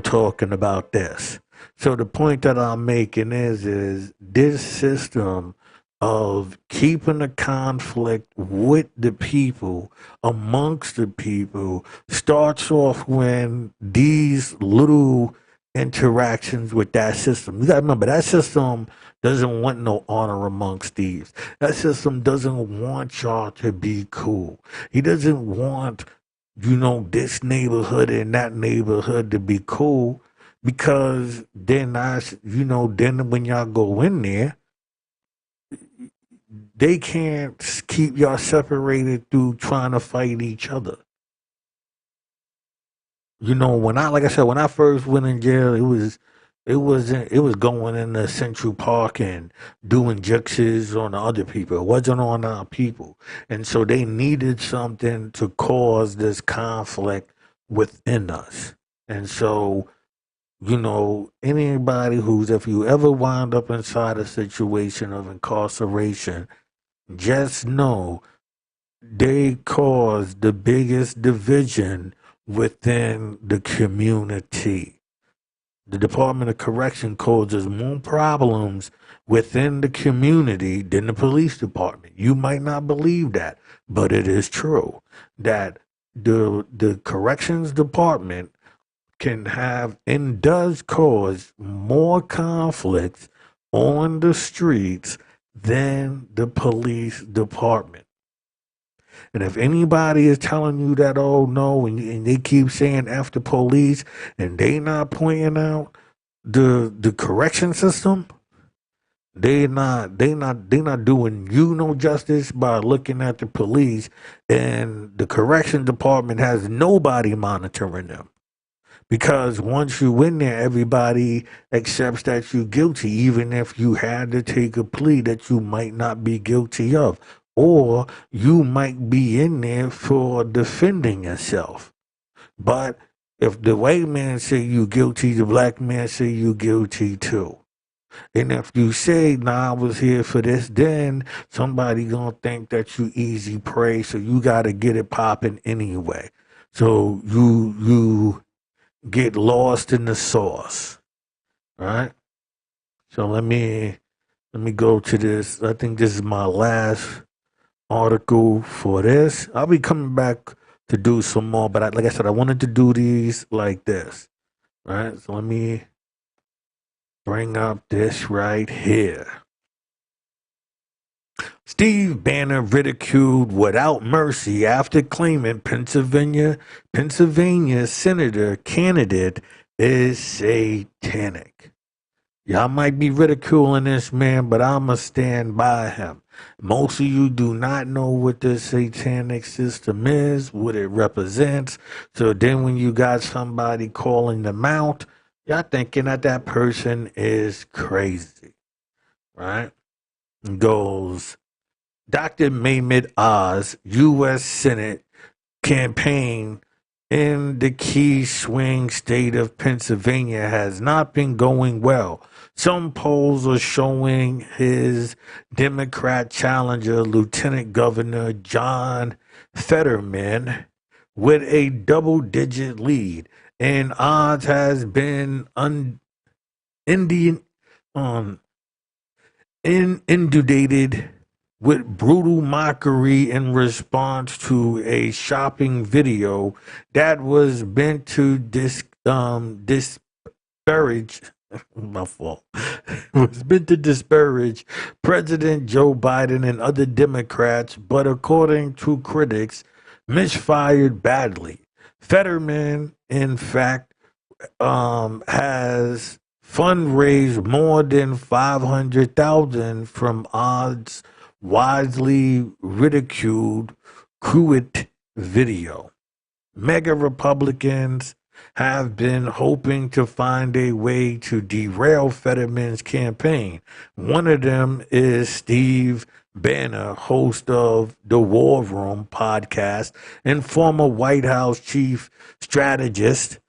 talking about this. So the point that I'm making is this system of keeping the conflict with the people, amongst the people, starts off when these little interactions with that system. You gotta remember that system doesn't want no honor amongst thieves. That system doesn't want y'all to be cool. He doesn't want, this neighborhood and that neighborhood to be cool. because they're not, then when y'all go in there, they can't keep y'all separated through trying to fight each other. Like I said, when I first went in jail, it was going into Central Park and doing jukes on the other people. It wasn't on our people. And so they needed something to cause this conflict within us. And so, anybody if you ever wind up inside a situation of incarceration, just know they cause the biggest division within the community. The Department of Correction causes more problems within the community than the police department. You might not believe that, but it is true that the corrections department can have and does cause more conflicts on the streets than the police department. And if anybody is telling you that, oh no, and they keep saying F the police, and they not pointing out the correction system, they not doing you no justice by looking at the police, and the correction department has nobody monitoring them. Because once you in there, everybody accepts that you're guilty, even if you had to take a plea that you might not be guilty of. Or you might be in there for defending yourself. But if the white man say you guilty, the black man say you guilty too. And if you say, nah, I was here for this, then somebody gonna think that you easy prey, so you gotta get it popping anyway. So you get lost in the sauce. Right? So let me go to this. I think this is my last article for this. I'll be coming back to do some more, but like I said, I wanted to do these like this. Right? So let me bring up this right here. Steve Banner ridiculed without mercy after claiming Pennsylvania senator candidate is satanic. Y'all might be ridiculing this man, but I'ma stand by him. Most of you do not know what the satanic system is, what it represents. So then when you got somebody calling them out, y'all thinking that person is crazy, right? Goes, Dr. Mehmet Oz, U.S. Senate campaign in the key swing state of Pennsylvania has not been going well. Some polls are showing his Democrat challenger, Lieutenant Governor John Fetterman, with a double-digit lead, and Oz has been inundated with brutal mockery in response to a shopping video that was meant to disparage my fault was meant to disparage President Joe Biden and other Democrats, but according to critics, misfired badly. Fetterman, in fact, has fundraised more than 500,000 from Odd's widely ridiculed Cruet video. Mega Republicans have been hoping to find a way to derail Fetterman's campaign. One of them is Steve Banner, host of the War Room podcast and former White House chief strategist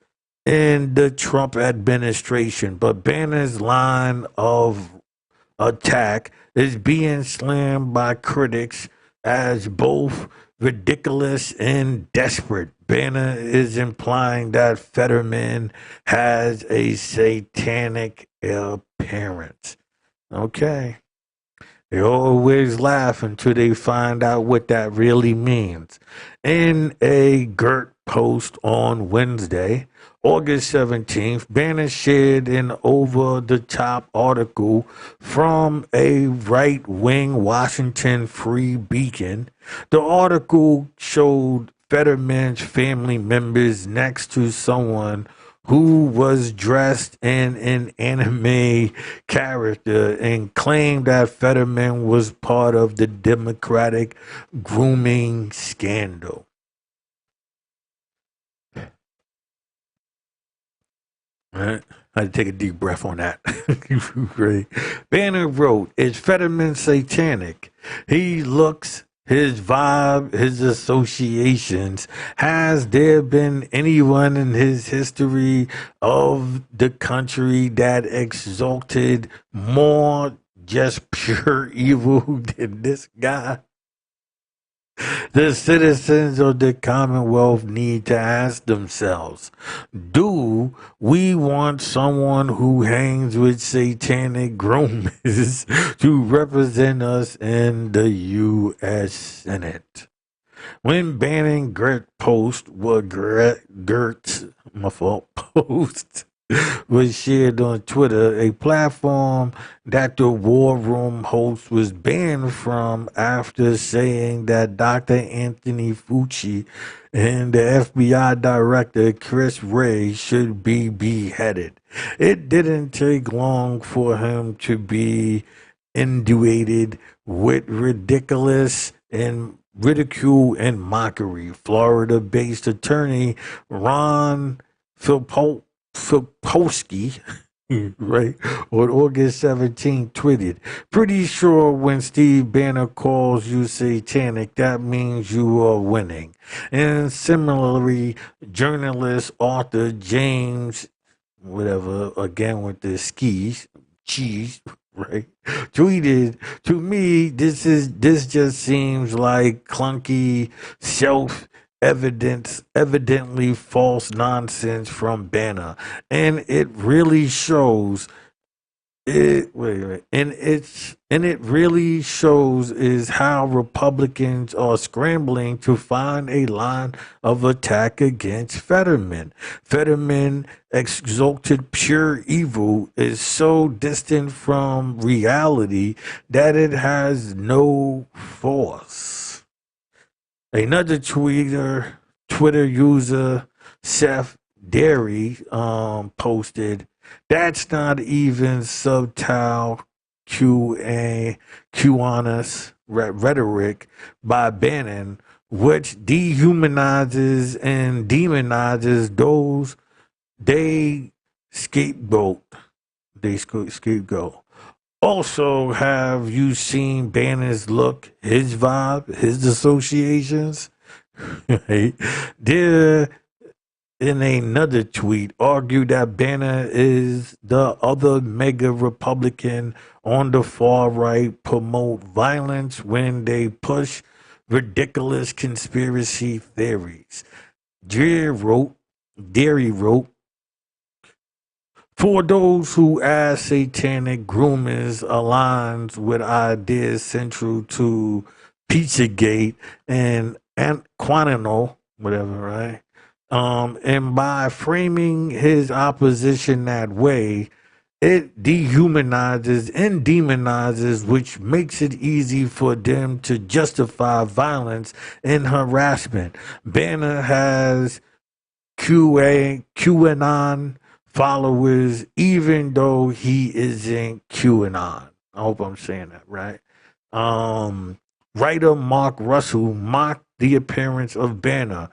in the Trump administration. But Banner's line of attack is being slammed by critics as both ridiculous and desperate. Banner is implying that Fetterman has a satanic appearance. Okay. They always laugh until they find out what that really means. In a GERT post on Wednesday, August 17th, Banner shared an over-the-top article from a right-wing Washington Free Beacon. The article showed Fetterman's family members next to someone who was dressed in an anime character and claimed that Fetterman was part of the Democratic grooming scandal. Right? I had to take a deep breath on that. Right. Banner wrote, "Is Fetterman satanic? He looks, his vibe, his associations. Has there been anyone in his history of the country that exalted more just pure evil than this guy?" The citizens of the Commonwealth need to ask themselves, do we want someone who hangs with satanic groomers to represent us in the U.S. Senate? When banning Gert post was Gert's my fault post was shared on Twitter, a platform that the War Room host was banned from after saying that Dr. Anthony Fauci and the FBI director Chris Wray should be beheaded. It didn't take long for him to be induated with ridiculous and ridicule and mockery. Florida-based attorney Ron Filipowski, right, on August 17th tweeted, "Pretty sure when Steve Banner calls you satanic, that means you are winning." And similarly, journalist, author James, whatever, again with the skis, cheese, right, tweeted, "To me, this just seems like clunky self evidently false nonsense from Banner, and it really shows it wait, and it really shows is how Republicans are scrambling to find a line of attack against Fetterman. Fetterman exalted pure evil is so distant from reality that it has no force." Another Twitter user, Seth Derry, posted, "That's not even subtle QAnonist rhetoric by Bannon, which dehumanizes and demonizes those they scapegoat. They scapegoat. Also, have you seen Banner's look, his vibe, his associations?" Right? There, in another tweet, argued that Banner is the other mega Republican on the far right promote violence when they push ridiculous conspiracy theories. Derry wrote, "For those who ask satanic groomers aligns with ideas central to Pizzagate and Quantico, whatever, right? And by framing his opposition that way, it dehumanizes and demonizes, which makes it easy for them to justify violence and harassment. Banner has QAnon followers, even though he isn't QAnon." I hope I'm saying that right. Writer Mark Russell mocked the appearance of Banner,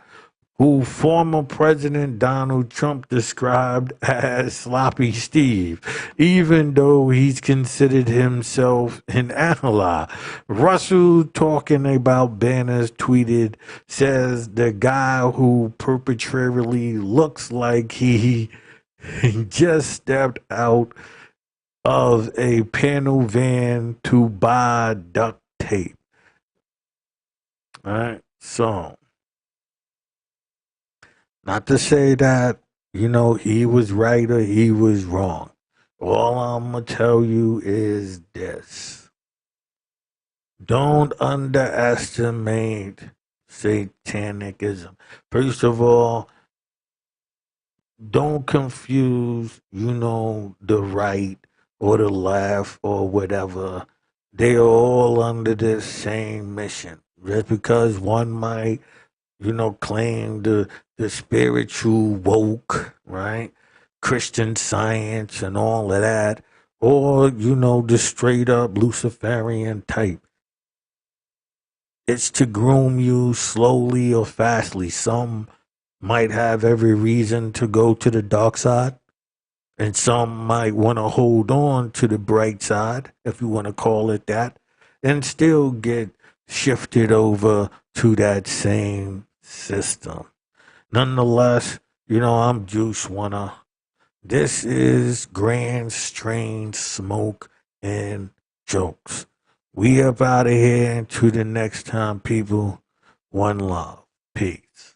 who former President Donald Trump described as Sloppy Steve, even though he's considered himself an ally. Russell, talking about Banner's tweeted, says the guy who perpetually looks like he just stepped out of a panel van to buy duct tape. All right, so not to say that, he was right or he was wrong. All I'm going to tell you is this. Don't underestimate satanicism. First of all, don't confuse, the right or the left or whatever. They are all under the same mission. Just because one might claim the spiritual woke, right? Christian Science and all of that, or, the straight up Luciferian type. It's to groom you slowly or fastly. Some might have every reason to go to the dark side, and some might want to hold on to the bright side, if you want to call it that, and still get shifted over to that same system. Nonetheless, I'm Juice Wanna. This is Grand Strange Smoke and Jokes. We up out of here until the next time, people. One love. Peace.